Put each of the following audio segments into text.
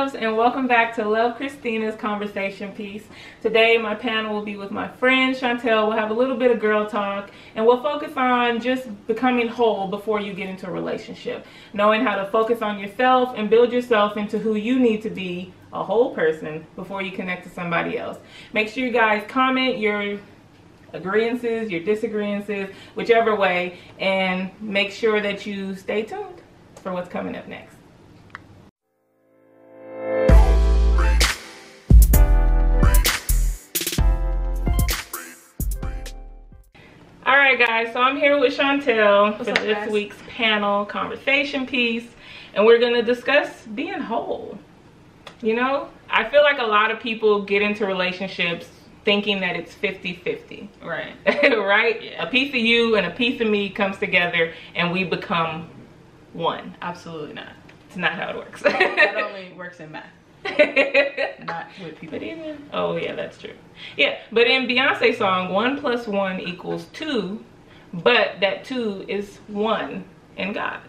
loves, and welcome back to Love Christina's Conversation Piece. Today my panel will be with my friend Chantel. We'll have a little bit of girl talk, and we'll focus on just becoming whole before you get into a relationship. Knowing how to focus on yourself and build yourself into who you need to be, a whole person, before you connect to somebody else. Make sure you guys comment your agreeances, your disagreeances, whichever way, and make sure that you stay tuned for what's coming up next. Alright guys, so I'm here with Chantel for this week's panel conversation piece, and we're going to discuss being whole. You know, I feel like a lot of people get into relationships thinking that it's 50-50. Right. Right? Yeah. A piece of you and a piece of me comes together and we become one. Absolutely not. It's not how it works. That only works in math. Not with people. But even, oh yeah, that's true. Yeah, but in Beyonce's song, 1 + 1 = 2, but that 2 is 1 in God.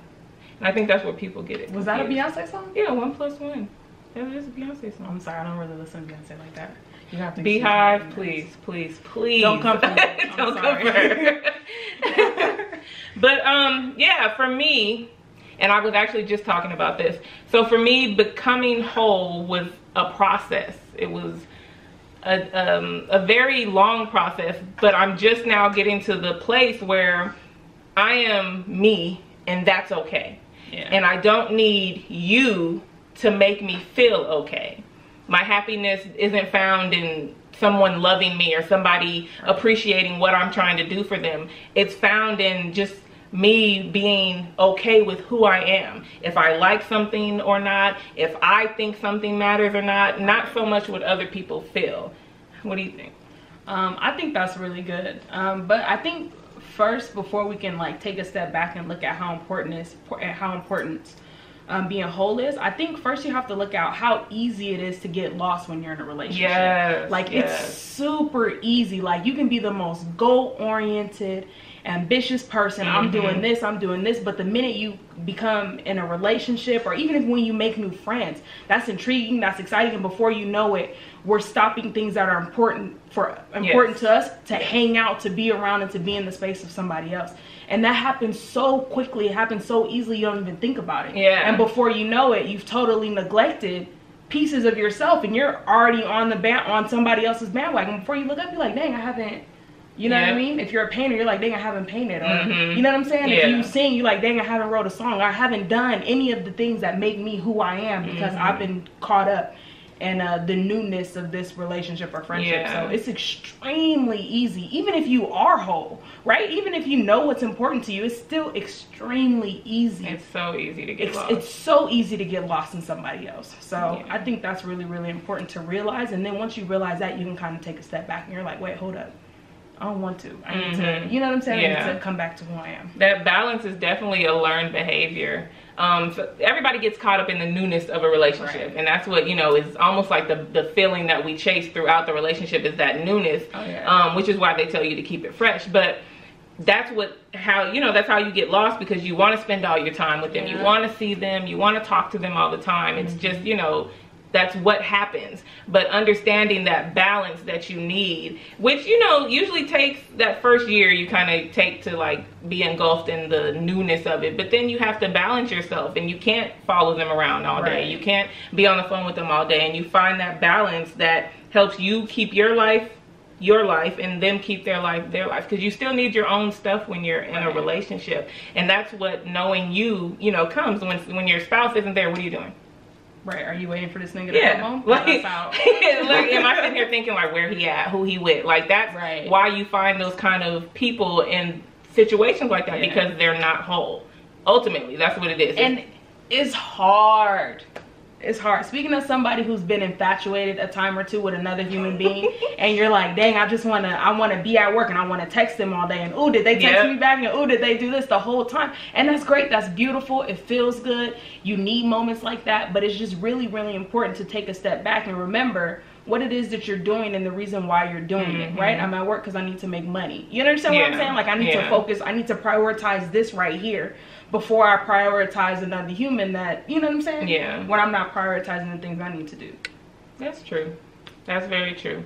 And I think that's where people get it. Was that a Beyonce song? Yeah, 1 + 1. That is a Beyonce song. I'm sorry, I don't really listen to Beyonce like that. You have to Beehive, please, please, please. Don't come for me. Don't come for her. But yeah, for me, and I was actually just talking about this. So for me, becoming whole was a process. It was a very long process, but I'm just now getting to the place where I am me, and that's okay. Yeah. And I don't need you to make me feel okay. My happiness isn't found in someone loving me or somebody appreciating what I'm trying to do for them. It's found in just me being okay with who I am. If I like something or not, if I think something matters or not so much what other people feel. What do you think? I think that's really good. But I think first, before we can like take a step back and look at how important being whole is, I think first you have to look at how easy it is to get lost when you're in a relationship. Yes, like it's super easy. Like you can be the most goal-oriented, ambitious person. I'm doing this, but the minute you become in a relationship, or even if when you make new friends, that's intriguing, that's exciting, and before you know it, we're stopping things that are important to us to hang out, to be around, and to be in the space of somebody else. And that happens so quickly, it happens so easily, you don't even think about it. Yeah. And before you know it, you've totally neglected pieces of yourself, and you're already on somebody else's bandwagon. Before you look up, you're like, dang, I haven't. You know what I mean? If you're a painter, you're like, dang, I haven't painted. Or, you know what I'm saying? If you sing, you're like, dang, I haven't wrote a song. I haven't done any of the things that make me who I am, because I've been caught up in the newness of this relationship or friendship. So it's extremely easy, even if you are whole, right? Even if you know what's important to you, it's still extremely easy. It's so easy to get lost. It's so easy to get lost in somebody else. So I think that's really, really important to realize. And then once you realize that, you can kind of take a step back and you're like, wait, hold up. I don't want to. I need to, you know what I'm saying? I need to come back to who I am. That balance is definitely a learned behavior. So everybody gets caught up in the newness of a relationship. Right. And that's what, you know, is almost like the feeling that we chase throughout the relationship is that newness, which is why they tell you to keep it fresh. But that's how you get lost, because you want to spend all your time with them. You want to see them. You want to talk to them all the time. It's just, you know, that's what happens. But understanding that balance that you need, which, you know, usually takes that first year you kind of take to like be engulfed in the newness of it. But then you have to balance yourself, and you can't follow them around all day. You can't be on the phone with them all day. And you find that balance that helps you keep your life, and them keep their life, because you still need your own stuff when you're in a relationship. And that's what knowing you know, comes when your spouse isn't there. What are you doing? Right, are you waiting for this nigga to come home? Like, like, am I sitting here thinking like, where he at, who he with? Like, that's why you find those kind of people in situations like that, because they're not whole. Ultimately, that's what it is. And it's hard. It's hard. Speaking of somebody who's been infatuated a time or two with another human being, and you're like, dang, I want to be at work, and I want to text them all day, and ooh, did they text me back, and ooh, did they do this the whole time? And that's great. That's beautiful. It feels good. You need moments like that, but it's just really, really important to take a step back and remember what it is that you're doing and the reason why you're doing it, right? I'm at work because I need to make money. You understand what I'm saying? Like, I need to focus. I need to prioritize this right here. before I prioritize another human that, you know what I'm saying? Yeah. When I'm not prioritizing the things I need to do. That's true. That's very true.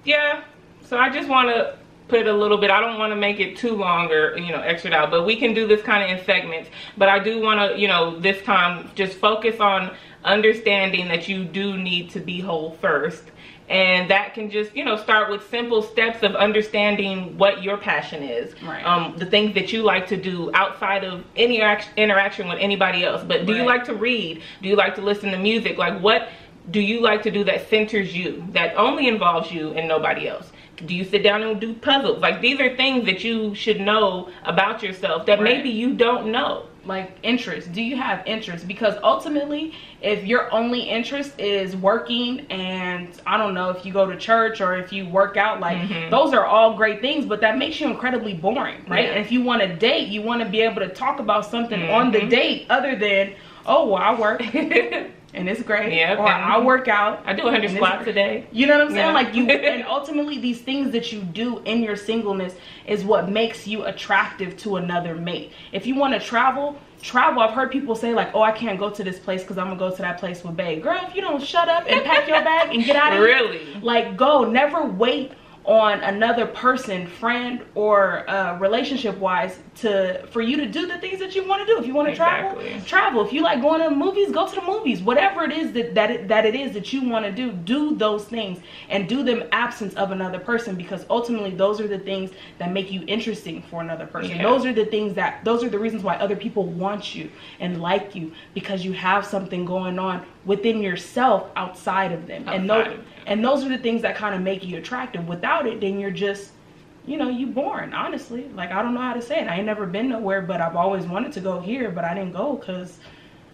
Yeah, so I just want to put a little bit, I don't want to make it too long or, you know, extra out, but we can do this kind of in segments. But I do want to, you know, this time just focus on understanding that you do need to be whole first. And that can just, you know, start with simple steps of understanding what your passion is. Right. The things that you like to do outside of any interaction with anybody else. But do you like to read? Do you like to listen to music? Like, what do you like to do that centers you, that only involves you and nobody else? Do you sit down and do puzzles? Like, these are things that you should know about yourself that maybe you don't know. Like, interest. Do you have interest? Because ultimately, if your only interest is working, and I don't know, if you go to church or if you work out, like, those are all great things, but that makes you incredibly boring, right? And if you want to date, you want to be able to talk about something on the date other than, oh, well, I work. And it's great. Or I work out. I do 100 squats a day. You know what I'm saying? Like, you, and ultimately these things that you do in your singleness is what makes you attractive to another mate. If you want to travel. I've heard people say, like, oh, I can't go to this place because I'm gonna go to that place with babe. Girl, if you don't shut up and pack your bag and get out of here. Really? Like, go. Never wait on another person, friend or relationship wise, for you to do the things that you want to do. If you want to travel. If you like going to the movies, go to the movies. Whatever it is that you want to do those things, and do them absence of another person, because ultimately those are the things that make you interesting for another person. Those are the reasons why other people want you and like you, because you have something going on within yourself outside of them. And those are the things that kind of make you attractive. Without it, then you're just, you know, you boring, honestly. Like, I don't know how to say it. I ain't never been nowhere, but I've always wanted to go here, but I didn't go because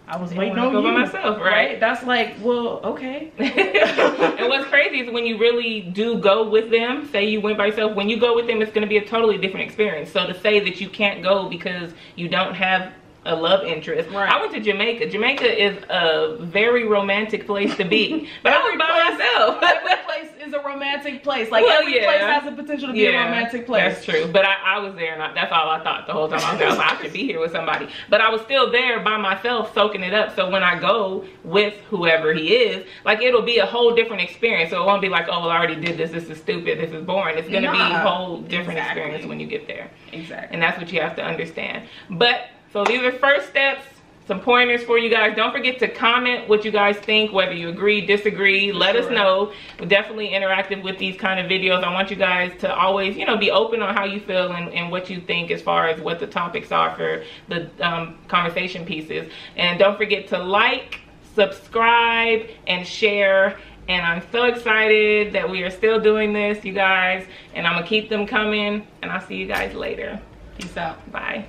I was waiting on you. By myself, right? That's like, well, okay. And what's crazy is when you really do go with them, say you went by yourself, when you go with them, it's going to be a totally different experience. So to say that you can't go because you don't have a love interest. I went to Jamaica. Jamaica is a very romantic place to be, but I was by myself. Every place is a romantic place. Like, every place has the potential to be a romantic place. That's true. But I was there, and that's all I thought the whole time I was there. I was like, I should be here with somebody. But I was still there by myself, soaking it up. So when I go with whoever he is, like, it'll be a whole different experience. So it won't be like, oh, well, I already did this. This is stupid. This is boring. It's going to be a whole different experience when you get there. Exactly. And that's what you have to understand. But so these are first steps, some pointers for you guys. Don't forget to comment what you guys think, whether you agree, disagree. Let us know. We're definitely interactive with these kind of videos. I want you guys to always, you know, be open on how you feel and what you think as far as what the topics are for the conversation pieces. And don't forget to like, subscribe, and share. And I'm so excited that we are still doing this, you guys. And I'm going to keep them coming. And I'll see you guys later. Peace out. Bye.